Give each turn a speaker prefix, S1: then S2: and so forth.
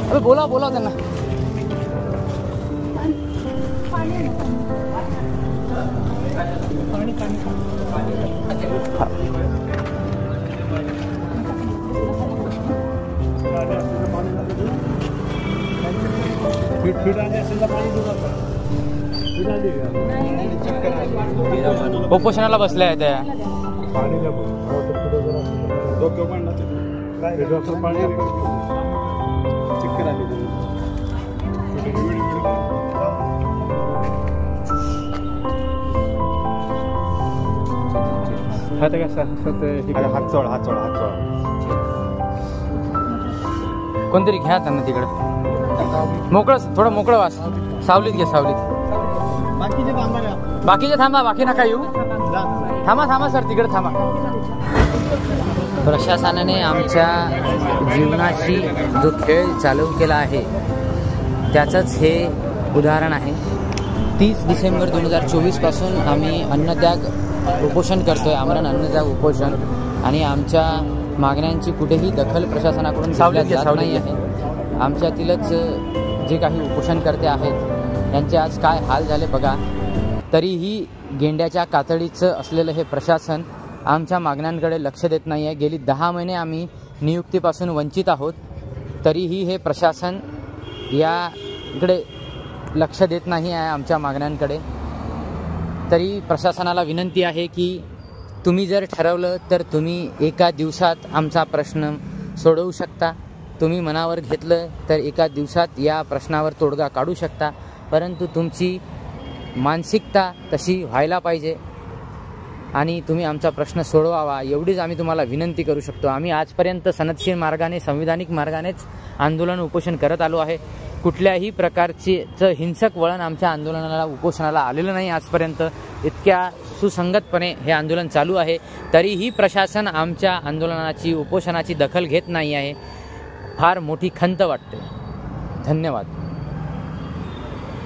S1: अबे बोला बोला त्यांना. उपोषणाला बसल्या आहेत त्या. कोणतरी घ्या त्यांना तिकडं मोकळं, थोडं मोकळं वास. सावलीत घ्या, सावलीत. बाकीचे थांबा, बाकी नका येऊ. थांबा थांबा सर, तिकडे थांबा. प्रशासनाने आमच्या जीवनाशी जो खेळ चालू केला आहे त्याचंच हे उदाहरण आहे. 30 डिसेंबर 2024 पासून आम्ही अन्नत्याग उपोषण करतोय, आमरण अन्नत्याग उपोषण. आणि आमच्या मागण्यांची कुठेही दखल प्रशासनाकडून घेतली जात नाही आहे. आमच्यातीलच जे काही उपोषणकर्ते आहेत त्यांचे आज काय हाल झाले बघा. तरीही गेंड्याच्या कातडीचं असलेलं हे प्रशासन आमच्या मागण्यांकडे लक्ष देत नाही आहे. गेली 10 महिने आम्ही नियुक्तीपासून वंचित आहोत, तरीही हे प्रशासन याकडे लक्ष देत नाही आहे आमच्या मागण्यांकडे. तरी प्रशासनाला विनंती आहे की तुम्ही जर ठरवलं तर तुम्ही एका दिवसात आमचा प्रश्न सोडवू शकता. तुम्ही मनावर घेतलं तर एका दिवसात या प्रश्नावर तोडगा काढू शकता, परंतु तुमची मानसिकता तशी व्हायला पाहिजे आणि तुम्ही आमचा प्रश्न सोडवावा, एवढीच आम्ही तुम्हाला विनंती करू शकतो. आम्ही आजपर्यंत सनदशीर मार्गाने, संविधानिक मार्गानेच आंदोलन उपोषण करत आलो आहे. कुठल्याही प्रकारचं हिंसक वळण आमच्या आंदोलनाला, उपोषणाला आलेलं नाही आजपर्यंत. इतक्या सुसंगतपणे हे आंदोलन चालू आहे, तरीही प्रशासन आमच्या आंदोलनाची, उपोषणाची दखल घेत नाही आहे. फार मोठी खंत वाटते. धन्यवाद.